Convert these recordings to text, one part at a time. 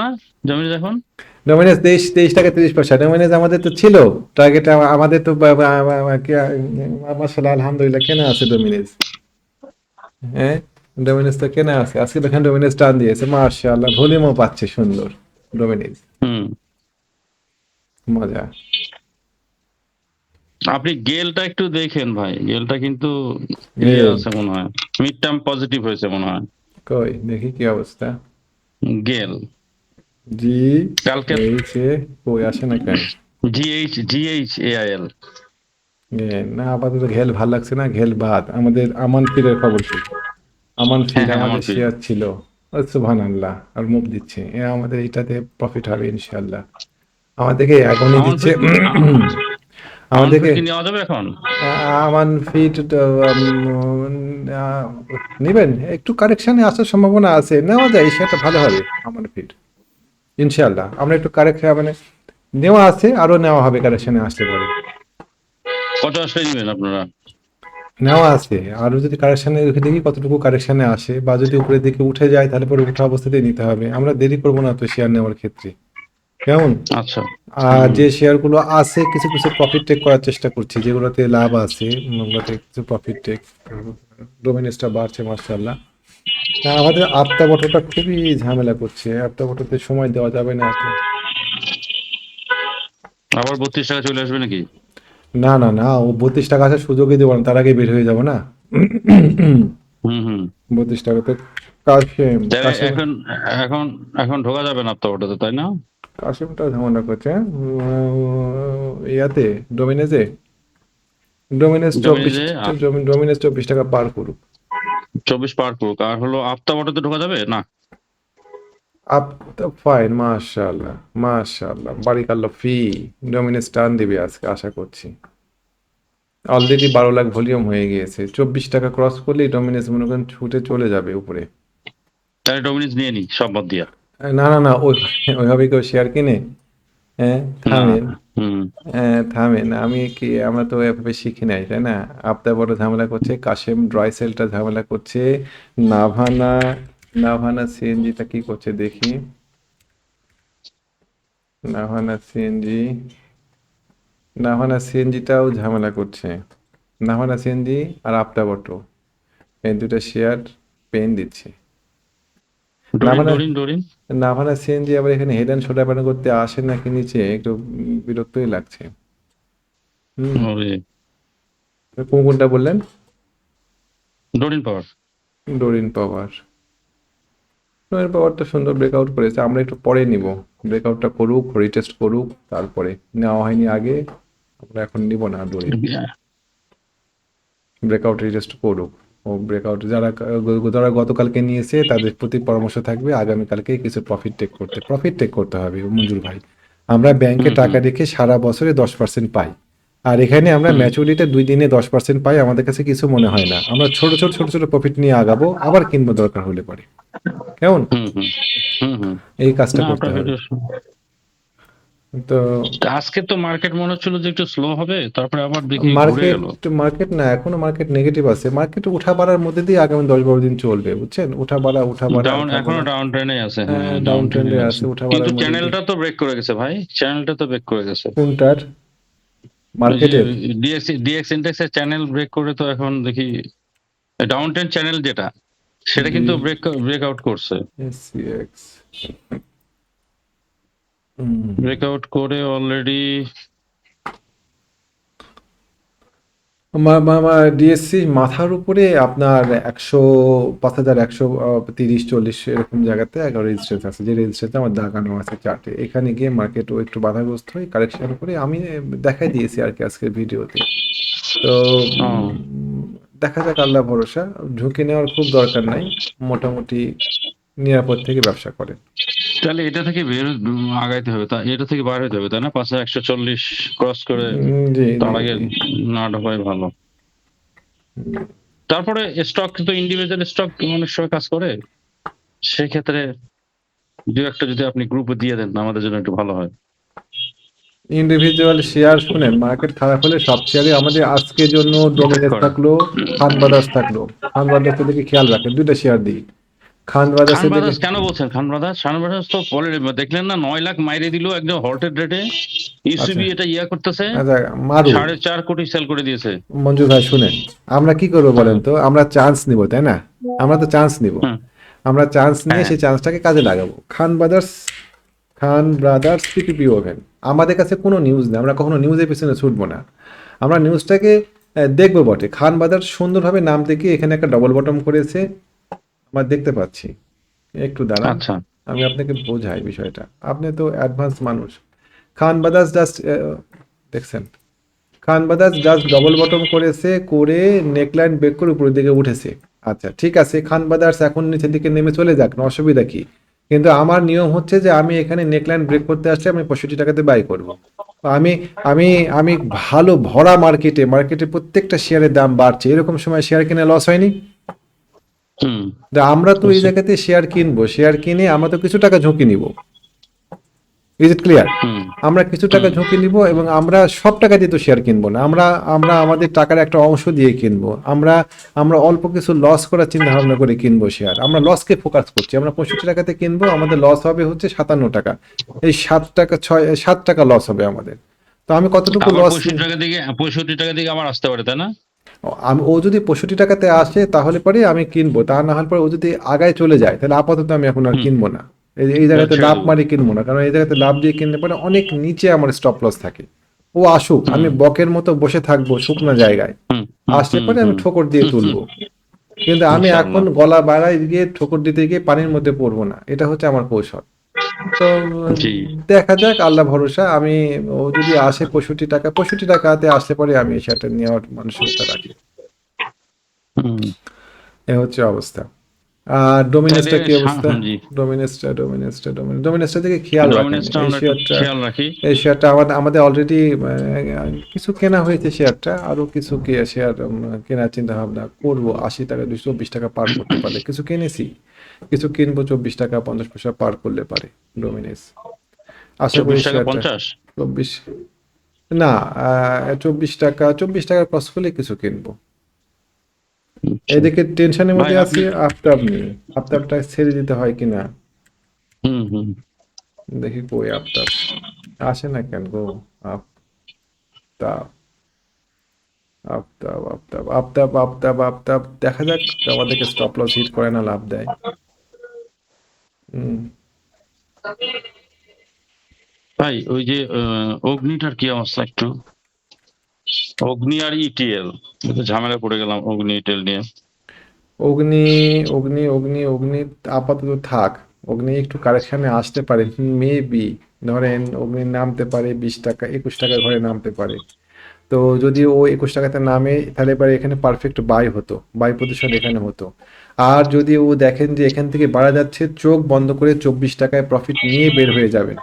না ডমিনিজ এখন? ডোমিনেন্স 23 টাকা 30 পয়সা। ডোমিনেন্স আমাদের তো ছিল টার্গেট, আমাদের তো মাশাআল্লাহ আলহামদুলিল্লাহ কেনা আছে ডোমিনেন্স। হ্যাঁ, ডোমিনেন্স তো কেনা আছে। আজকে দেখেন ডোমিনেন্স টান দিয়েছে মাশাআল্লাহ, ভলিউমও পাচ্ছে সুন্দর ডোমিনেন্স। হুম। মজা। আপনি গেলটা একটু দেখেন ভাই, গেলটা কিন্তু ইয়ে গেল আছে মনে হয়, মিড টার্ম পজিটিভ হয়েছে মনে হয়। কই দেখি কি অবস্থা। গেল জি কালকে এইচ এ কই আসে না কেন? GHAIL। না আপাতত ঘেল ভাল লাগছে না, ঘেল বাদ। আমাদের আমান ফিরের খবর কি? আমান হ্যাঁ ফির হ্যাঁ, আমার আমাদের ফিল। শেয়ার ছিল, সুবহানাল্লাহ, আর মুভ দিচ্ছে আমাদের এটাতে প্রফিট হবে ইনশাল্লাহ। আমাদেরকে এখনই আমার দিচ্ছে ফিল আমার ফিল আমাদেরকে কি নেওয়া যাবে এখন? আমান ফিট নেবেন, একটু কারেকশানে আসার সম্ভাবনা আছে, নেওয়া যায়, সেটা ভালো হবে আমান ফিট ইনশাল্লাহ। আমরা একটু কারেকশন মানে নেওয়া আছে, আরো নেওয়া হবে কারেকশানে আসতে পারে। কত আসলে নেবেন আপনারা? নেওয়া আছে, আরো যদি কারেকশানে দেখি কতটুকু কারেকশানে আসে, বা যদি উপরের দিকে উঠে যায় তাহলে পরে উঠা অবস্থাতেই নিতে হবে। আমরা দেরি করবো না তো শেয়ার নেওয়ার ক্ষেত্রে, কেমন? আচ্ছা। আর হুম। যে শেয়ারগুলো আছে কিছু কিছু প্রফিট টেক করার চেষ্টা করছি, যেগুলোতে লাভ আছে ওগুলোতে কিছু প্রফিট টেক। ডোমিনেসটা বাড়ছে মার্শাল্লাহ। আমাদের আপ্তা বটোটা খুবই ঝামেলা করছে, আপ্তা বটোতে সময় দেওয়া যাবে না এত। আবার 32 টাকা চলে আসবে নাকি? না না না, ও 32 টাকা আসার সুযোগই দেবো না, তার আগে বের হয়ে যাবো না। হুম হুম। 32 টাকাতে কাশিম তাহলে কাশিম এখন এখন এখন ঢোকা যাবে না তো ওটাতে, তাই না? কাশিমটা ঝামেলা করছে, হ্যাঁ? ইয়াতে ডোমিনেজে, ডোমিনেজ চব্বিশ ডমিনিজে ডোমিনেজ 24 টাকা পার করুক। 24 পার করুক, আর হলো আফতা ওটাতে ঢোকা যাবে না? আপ তো ফাইন মাশাআল্লাহ মাশাআল্লাহ, বারিকাল্লাহ ফি। ডোমিনেজ টান দিবে আজকে আশা করছি। অলরেডি 12 লাখ ভলিউম হয়ে গিয়েছে, 24 টাকা ক্রস করলেই ডোমিনেজ মনে করেন ছুটে চলে যাবে উপরে। তাহলে ডমিনিজ নিয়ে নি সব বাদ দিয়া। না না না, ওইভাবে কেউ শেয়ার কিনে? হ্যাঁ না। থামেন। হুম। হ্যাঁ থামেন, আমি কি, আমরা তো এভাবে শিখি নাই তাই না? আপদা বড় ঝামেলা করছে, কাশেম ড্রাই সেলটা ঝামেলা করছে, নাভানা নাভানা সিএনজিটা কি করছে দেখি। নাভানা সিএনজি, নাভানা সিএনজিটাও ঝামেলা করছে। নাভানা সিএনজি আর আপদা বটো, এই দুটো শেয়ার পেন দিচ্ছে। ডরিন নাভানা ডরিন ডরিন। নাভানা সিএনজি আবার এখানে হেড অ্যান্ড শোল্ডার বাটন করতে আসে নাকি নিচে, একটু বিরক্তই লাগছে। হুম। ওরে, কোনটা বললেন? ডরিন পাওয়ার। ডোরিন পাওয়ার। ডোরিন পাওয়ারটা সুন্দর ব্রেকআউট করেছে, আমরা একটু পরে নিব। ব্রেকআউটটা করুক, রিটেস্ট করুক, তারপরে। নেওয়া হয়নি আগে, আমরা এখন নিব না ডোরিন। ব্রেকআউট রিটেস্ট করুক। ও ব্রেকআউট যারা যারা গতকালকে নিয়েছে তাদের প্রতি পরামর্শ থাকবে আগামীকালকে কিছু প্রফিট টেক করতে হবে মঞ্জুর ভাই। আমরা ব্যাংকে হুম হুম টাকা রেখে সারা বছরে 10% পাই, আর এখানে আমরা হুম ম্যাচুরিটিতে 2 দিনে 10% পাই, আমাদের কাছে কিছু মনে হয় না। আমরা ছোট ছোট ছোট ছোট প্রফিট নিয়ে আগাবো, আবার কিনবো দরকার হলে পরে, কেমন? হুম হুম হুম হুম। এই কাজটা না করতে আপনার হবে। ভিডিও তো আজকে তো মার্কেট মনে হচ্ছিল যে একটু স্লো হবে, তারপরে আবার দেখি ঘুরে মার্কেট গেল। মার্কেট না, এখনো মার্কেট নেগেটিভ আছে। মার্কেট উঠা বাড়ার মধ্যে দিয়ে আগামী 10-12 দিন চলবে, বুঝছেন? উঠা বাড়া উঠা বাড়া ডাউন, উঠা এখনো বাড়া। ডাউন ট্রেনে আছে, হ্যাঁ ডাউন ডাউন ট্রেনে ট্রেন্ডে আছে। আছে, উঠা কিন্তু বাড়ার মধ্যে দিয়ে। চ্যানেলটা তো ব্রেক করে গেছে ভাই, চ্যানেলটা তো ব্রেক করে গেছে। কোনটার? ওই যে মার্কেটের? ডিএক্স ইন্ডেক্সের চ্যানেল ব্রেক করে তো এখন দেখি ডাউন ট্রেন চ্যানেল যেটা, সেটা ডি কিন্তু ব্রেকআউট করছে। এসসিএক্স। ব্রেকআউট করে অলরেডি। ডিএসসি মাথার উপরে আপনার 5,130-40 এরকম জায়গাতে একটা রেজিস্ট্যান্স আছে, যে রেজিস্ট্যান্সটা আমার দাগানো আছে চার্টে। এখানে গিয়ে মার্কেট ও একটু বাধাগ্রস্ত হয়, কারেকশন করে আমি দেখাই দিয়েছি আর কি আজকের ভিডিওতে। তো ও, দেখা যাক, আল্লাহ ভরসা। ঝুঁকি নেওয়ার খুব দরকার নাই, মোটামুটি নিরাপদ থেকে ব্যবসা করেন। তাহলে এটা থেকে আগাইতে হবে, তা এটা থেকে বার হতে হবে তাই না? 5140 ক্রস করে জি জি তার আগে জি। না ঢোকাই ভালো। তারপরে স্টক তো ইন্ডিভিজুয়াল স্টক অনেক সময় কাজ করে, সেক্ষেত্রে দু একটা যদি আপনি গ্রুপে দিয়ে দেন আমাদের জন্য একটু ভালো হয়। ইন্ডিভিজুয়াল শেয়ার শুনেন, মার্কেট খারাপ হলে সব শেয়ারে আমাদের আজকের জন্য ব্রেক ডোমিনেন্স করে। থাকলো, খান ব্রাদার্স থাকলো। খান ব্রাদার্সের দিকে খেয়াল রাখেন, 2টা শেয়ার দিই। খান খান ব্রাদার্সের দিকে ব্রাদার্স কেন বলছেন? খান ব্রাদার্স তো দেখলেন না, 9 লাখ মাইরে দিল একদম হল্টেড রেটে। আচ্ছা ইউসিবি এটা করতেছে, আচ্ছা মারু 4.5 কোটি সেল করে দিয়েছে। মঞ্জু ভাই শুনেন, আমরা কি করবো হ্যাঁ, বলেন তো, আমরা চান্স নিব তাই না, আমরা তো চান্স নিব, হুম, আমরা চান্স নিয়ে হ্যাঁ, সেই চান্সটাকে কাজে লাগাবো। খান ব্রাদার্স পিপিপি ওভেন, আমাদের কাছে কোনো নিউজ নেই, আমরা কখনো নিউজের পিছনে ছুটবো না, আমরা নিউজটাকে দেখবো বটে। খান ব্রাদার্স সুন্দরভাবে নাম থেকে এখানে একটা ডবল বটম করেছে, আমরা দেখতে পাচ্ছি। একটু দাঁড়ান, আচ্ছা, আমি আপনাকে বোঝাই বিষয়টা, আপনি তো অ্যাডভান্স মানুষ। খান ব্রাদার্স জাস্ট দেখছেন, খান ব্রাদার্স জাস্ট ডবল বটম করেছে, করে নেকলাইন ব্রেক করে উপরের দিকে উঠেছে। আচ্ছা ঠিক আছে, খান ব্রাদার্স এখন নিচের দিকে নেমে চলে যাক, না অসুবিধা কি, কিন্তু আমার নিয়ম হচ্ছে যে আমি এখানে নেকলাইন ব্রেক করতে আসলে আমি 65 টাকাতে বাই করব। আমি আমি আমি ভালো ভরা মার্কেটে প্রত্যেকটা শেয়ারের দাম বাড়ছে, এরকম সময় শেয়ার কিনে লস হয়নি? হুম, তা আমরা তো এই বুঝছি। জায়গাতে শেয়ার কিনবো, শেয়ার কিনে আমরা তো কিছু টাকা ঝুঁকি নিব, ইজ ইট ক্লিয়ার? হুম, আমরা কিছু টাকা হুম, ঝুঁকি নিব এবং আমরা সব টাকা দিয়ে তো শেয়ার কিনবো না, আমরা আমরা আমাদের টাকার একটা অংশ দিয়ে কিনবো, আমরা আমরা অল্প কিছু লস করার চিন্তা ভাবনা করে কিনবো শেয়ার, আমরা লসকে ফোকাস করছি, আমরা 65 টাকাতে কিনবো, আমাদের লস হবে হচ্ছে 57 টাকা, এই 7 টাকা লস হবে আমাদের। তো আমি কতটুকু আবার লস, 65 টাকা দিকে আবার আসতে পারে, তাই না? ও যদি 65 টাকাতে আসে তাহলে পরে আমি কিনবো, তা না হলে পরে ও যদি আগায় চলে যায় তাহলে আপাতত আমি এখন আর হুম, কিনবো না, এই এটা জায়গাতে ছেড়ে লাভ দেবো। মারি কিনবো না, কারণ এই জায়গাতে লাভ দিয়ে কিনলে পরে অনেক নিচে আমার স্টপ লস থাকে। ও আসুক, হুম, আমি বকের মতো বসে থাকবো শুকনো জায়গায়, হুম, হুম, আসলে হুম, পরে আমি হুম, ঠোকর দিয়ে হুম, হুম, তুলবো, কিন্তু আমি এখন ইনশাল্লাহ। গলা বাড়ায় গিয়ে ঠোকর দিতে গিয়ে পানির মধ্যে পড়বো না, এটা হচ্ছে আমার কৌশল। তো জি। দেখা যাক, আল্লাহ ভরসা, আমি ও যদি আসে 65 টাকাতে আসলে পরে আমি সেটা নেওয়ার মানসিকতা রাখি। হুম, এ হচ্ছে অবস্থা। আর তাহলে ডোমিনেসটা কি অবস্থা? জি, ডোমিনেসটার দিকে খেয়াল রাখেন, ডমিনেন্সটা আমরা একটু খেয়াল রাখি। এই শেয়ারটা আমাদের আমাদের অলরেডি কিছু কেনা হয়েছে শেয়ারটা, আরো কিছু শেয়ার কেনার চিন্তা ভাবনা করবো, 80 টাকা 224 টাকা পার করতে পারলে কিছু কিনেছি, কিছু কিনবো 24 টাকা 50 পয়সা পার করলে পারে ডোমিনেস, আশা করি 24 টাকা শেয়ারটা 50। 24, না 24 টাকা ক্রস করলে কিছু কিনবো। আচ্ছা। এদিকে টেনশনের ভাই মধ্যে আছি আপনি, আফতাব নিয়ে, আফতাবটা ছেড়ে দিতে হয় কিনা, হুম, হুম, দেখি কই আফতাব আসে না কেন গো, আফতাব আফতাব দেখা যাক, আমাদেরকে স্টপ লস হিট করে না লাভ দেয়। হুম, ভাই ওই যে অগ্নিটার কি অবস্থা একটু? অগ্নি আর ইটিএল, ঝামেলা পড়ে গেলাম অগ্নি ইটিএল নিয়ে। অগ্নি অগ্নি আপাতত থাক, অগ্নি একটু কারেকশানে আসতে পারে, মেবি ধরেন অগ্নি নামতে পারে 20 টাকা 21 টাকা ঘরে নামতে পারে, তো যদি ও 21 টাকাতে নামে তাহলে এবার এখানে পারফেক্ট বাই হতো, বাই পজিশন এখানে হতো। আর যদি ও দেখেন যে এখান থেকে বাড়া যাচ্ছে, চোখ বন্ধ করে 24 টাকায় প্রফিট নিয়ে বের হয়ে যাবেন,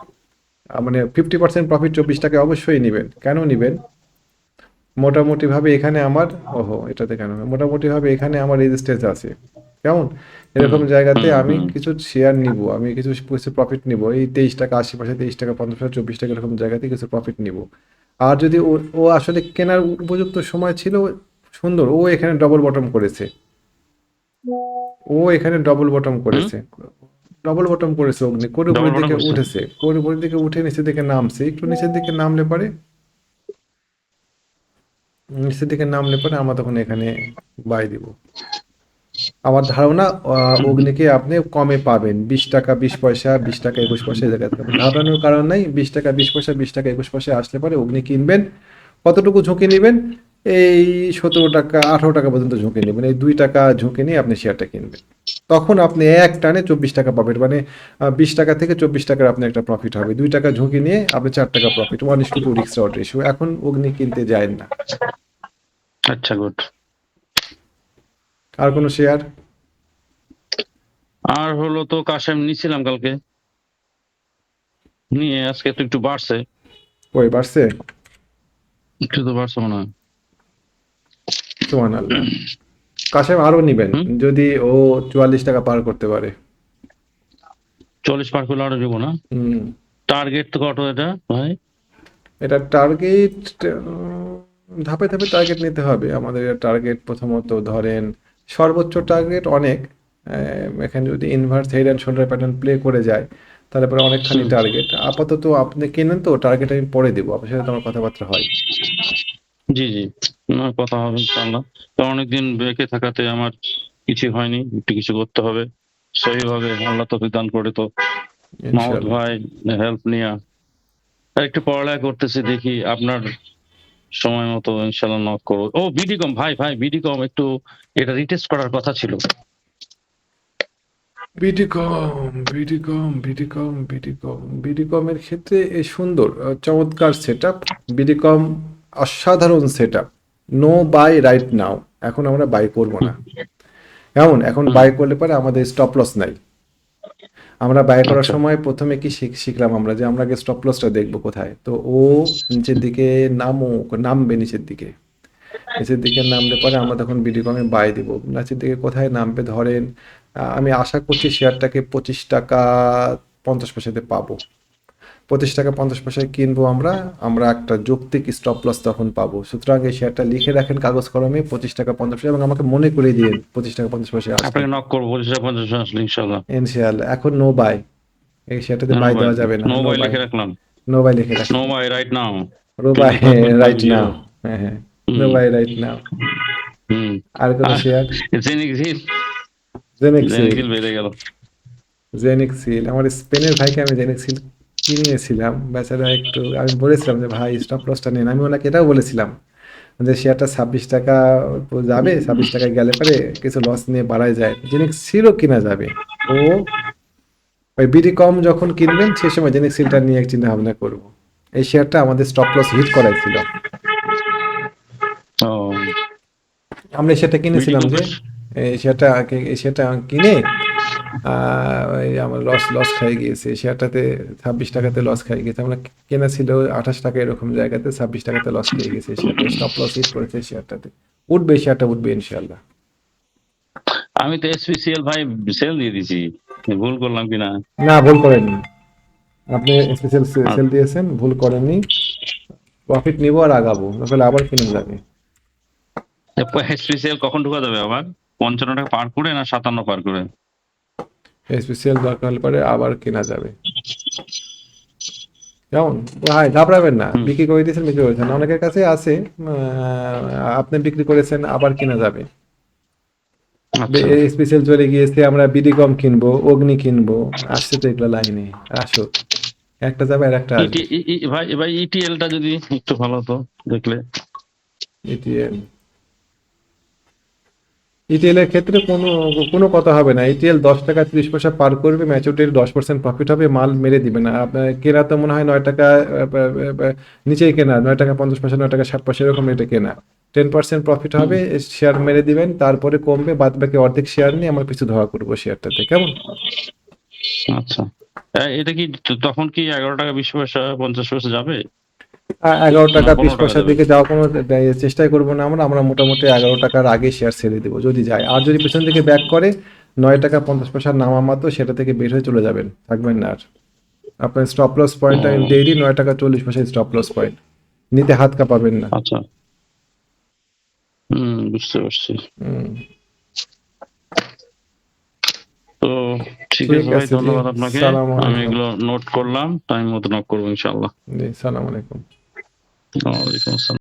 মানে 50% প্রফিট 24 টাকায় অবশ্যই নেবেন। কেন নেবেন? মোটামুটি ভাবে এখানে আমার, ওহো এটাতে কেন, মোটামুটি ভাবে এখানে আমার রেজিস্ট্যান্স আছে, কেমন, হুম, এরকম জায়গাতে হুম, আমি হুম, কিছু শেয়ার নিব, আমি কিছু কিছু প্রফিট নিব, এই 23 টাকা আশেপাশে, 23 টাকা 50 পয়সা 24 টাকা এরকম জায়গাতে কিছু প্রফিট নিব। আর যদি ও ও আসলে কেনার উপযুক্ত সময় ছিল, সুন্দর, ও এখানে ডবল বটম করেছে, ও এখানে ডবল বটম হুম, করেছে, ডবল বটম করেছে অগ্নি, করে ডবল উপরের বটম দিকে করছে। উঠেছে, করে উপরের দিকে উঠে নিচের দিকে নামছে, একটু নিচের দিকে নামলে পারে, নিচের দিকে নামলে পরে আমরা তখন এখানে বাই দিব। আমার ধারণা অগ্নিকে আপনি কমে পাবেন, 20 টাকা 20 পয়সা, 20 টাকা 21 পয়সা, এই জায়গায় পাবেন, ঘাবড়ানোর কারণ নাই, 20 টাকা 20 পয়সা, 20 টাকা 21 পয়সা আসলে পরে অগ্নি কিনবেন। কতটুকু ঝুঁকি নেবেন? এই 17 টাকা 18 টাকা পর্যন্ত ঝুঁকি নেবেন, এই 2 টাকা ঝুঁকি নিয়ে আপনি শেয়ারটা কিনবেন, তখন আপনি এক টানে 24 টাকা পাবেন, মানে 20 টাকা থেকে 24 টাকার আপনি একটা প্রফিট হবে, 2 টাকা ঝুঁকি নিয়ে আপনি 4 টাকা প্রফিট, 1:2 রিস্ক রড রেশিও, এখন অগ্নি কিনতে যায় না। আচ্ছা, গুড। আর কোনো শেয়ার? আর হলো তো কাশেম নিছিলাম কালকে, নিয়ে আজকে তো একটু বাড়ছে, কই বাড়ছে? একটু তো বাড়ছে মনে হয়। সুবহান আল্লাহ। কাশেম আরো নিবেন হুম, যদি ও 44 টাকা পার করতে পারে। 40 পার করলে আরো যাবো না? হুম, টার্গেট তো কত এটা ভাই? এটা টার্গেট, ধাপে ধাপে টার্গেট নিতে হবে আমাদের, টার্গেট প্রথমত ধরেন সর্বোচ্চ টার্গেট অনেক, এখানে যদি inverse head and shoulder pattern play করে যায় তাহলে পরে অনেকখানি হুম। টার্গেট। আপাতত আপনি কেনেন তো, টার্গেট আমি পরে দেবো, আপনার সাথে তো আমার কথাবার্তা হয়। জি, জি। না, কথা হবে ইনশাআল্লাহ। তো অনেকদিন বেঁকে থাকাতে আমার কিছু হয়নি। একটু কিছু করতে হবে। সহিভাবে আল্লাহ তৌফিক দান করে তো মাহমুদ ইনশাল্লাহ। ভাই হেল্প নিয়া আর একটু পড়ালেখা করতেছি, দেখি আপনার সময় মতো ইনশাআল্লাহ নক করবো। ও বিডিকম ভাই বিডিকম একটু এটা রিটেস্ট করার কথা ছিল। বিডিকমের ক্ষেত্রে এই সুন্দর চমৎকার সেট আপ। বিডিকম অসাধারণ set up. No buy right now, এখন আমরা বাই করব না। এখন হুম। বাই করলে পরে আমাদের স্টপ লস নাই। আমরা বাই করার আচ্ছা। সময় প্রথমে কি শিখলাম আমরা, যে আমরা আগে স্টপ লসটা দেখবো কোথায়। তো ও নিচের দিকে নামবে নিচের দিকে। নিচের দিকে নামলে পরে আমরা তখন বিডিকমে বাই দিব। নিচের দিকে কোথায় নামবে ধরেন, আমি আশা করছি শেয়ারটাকে 25 টাকা 50 পয়সাতে পাবো। 25 টাকা 50 পয়সায় কিনবো আমরা। আমরা একটা যৌক্তিক স্টপ লস তখন পাবো। সুতরাং এই শেয়ারটা লিখে রাখেন কাগজ কলমে 25 টাকা 50 পয়সা, এবং আমাকে মনে করে দিন 25 টাকা 50 পয়সায় আসলে। আপনাকে নক করবো 25 টাকা 50 পয়সা আসলে ইনশাআল্লাহ। ইনশাআল্লাহ। এখন নো বাই, এই শেয়ারটাতে নো বাই বাই। দেওয়া যাবে না। No no buy buy. লিখে রাখলাম। নো বাই লিখে নো রাখছি। Buy right now. No buy 25.50। Right now. হ্যাঁ হ্যাঁ, নো হুম। Buy right now. হুম। আর কোনো আর শেয়ার? জেনিক্সিল জেনেক্সিল। জেনিক্সিল বেড়ে গেল। জেনেক্সিল আমার স্পেনের ভাইকে আমি জেনেক্সিল কিনিয়েছিলাম। বেচারা একটু, আমি বলেছিলাম যে ভাই স্টপ লসটা নেন। আমি ওনাকে এটাও বলেছিলাম যে শেয়ারটা 26 টাকা যাবে, 26 টাকায় গেলে পরে কিছু লস নিয়ে বাড়ায় যায়, জেনেক্সিলও কিনা যাবে। ও ওই বিডি কম যখন কিনবেন সেই সময় জেনেক্সিলটা নিয়ে চিন্তা ভাবনা করবো। এই শেয়ারটা আমাদের স্টপ লস হিট করাইছিল। ও আমরা এই শেয়ারটা বিডি কিনেছিলাম যে, কম্পের। এই শেয়ারটা কিনে ওই আমার লস লস খাই গিয়েছে শেয়ারটাতে। 26 টাকাতে লস খাই গেছে। আমরা কেনা ছিল 28 টাকা এরকম জায়গাতে, 26 টাকাতে লস খেয়ে গেছে শেয়ারটা। স্টপ লস হিট করেছে শেয়ারটাতে। উঠবে, শেয়ারটা উঠবে ইনশাল্লাহ। আমি তো এসপিসিএল ভাই সেল দিয়ে দিছি। ভুল করলাম কিনা। না, ভুল করেননি। আপনি স্পেশাল সেল দিয়েছেন, ভুল করেননি। প্রফিট নিবো আর আগাবো, তাহলে আবার কিনে যাবে। এসপিসিএল কখন ঢোকা যাবে আবার? 55 টাকা পার করে না 57 পার করে? স্পেশাল দরকার হলে পরে আবার কেনা যাবে। কেমন ভাই, ঘাবড়াবেন না। হুম। বিক্রি করে দিয়েছেন, বিক্রি করেছেন, অনেকের কাছে আছে। আপনি বিক্রি করেছেন, আবার কিনা যাবে। আচ্ছা। স্পেশাল চলে গিয়েছে, আমরা বিডিকম কিনবো, অগ্নি কিনবো। আসছে তো এগুলো লাইনে। আসো, একটা যাবে আর একটা ইটি আসবে। ভাই ভাই ইটিএল টা যদি একটু ভালো হতো দেখলে। ইটিএল, ইটিএল এর ক্ষেত্রে কোনো কোনো কথা হবে না। ইটিএল 10 টাকা 30 পয়সা পার করবে, ম্যাচুরিটির 10% প্রফিট হবে, মাল মেরে দিবে না। আপনার কেনা তো মনে হয় 9 টাকা নিচেই কেনা, 9 টাকা 50 পয়সা, 9 টাকা 60 পয়সা এরকম রেটে কেনা। 10% প্রফিট হুম। হবে, শেয়ার মেরে দিবেন, তারপরে কমবে, বাদ বাকি অর্ধেক শেয়ার নিয়ে আমরা পিছু ধরা করবো শেয়ারটাতে। কেমন? আচ্ছা। এটা কি তখন কি 11 টাকা 20 পয়সা 50 পয়সা যাবে 11 না টাকা বিশ 15 টাকা পয়সার যাবে? দিকে যাওয়ার কোনো চেষ্টাই করবো না। আমরা আমরা মোটামুটি 11 টাকার আগে শেয়ার ছেড়ে দেবো যদি যায়। আর যদি পেছন থেকে ব্যাক করে 9 টাকা 50 পয়সার নামা মাত্র সেটা থেকে বের হয়ে চলে যাবেন, থাকবেন না আর। আপনার স্টপ লস পয়েন্ট আমি ও দিয়ে দিই, 9 টাকা 40 পয়সায় স্টপ লস পয়েন্ট। নিতে হাত কাঁপাবেন না। আচ্ছা। বুঝতে পারছি। হুম, তো ঠিক ঠিক আছে ভাই, আছে জি। ধন্যবাদ আপনাকে। সালাম আমি আলাইকুম। এগুলো নোট করলাম, টাইম মতো নক করবো ইনশাআল্লাহ। জি, সালাম আলাইকুম। ওয়ালাইকুম আসসালাম।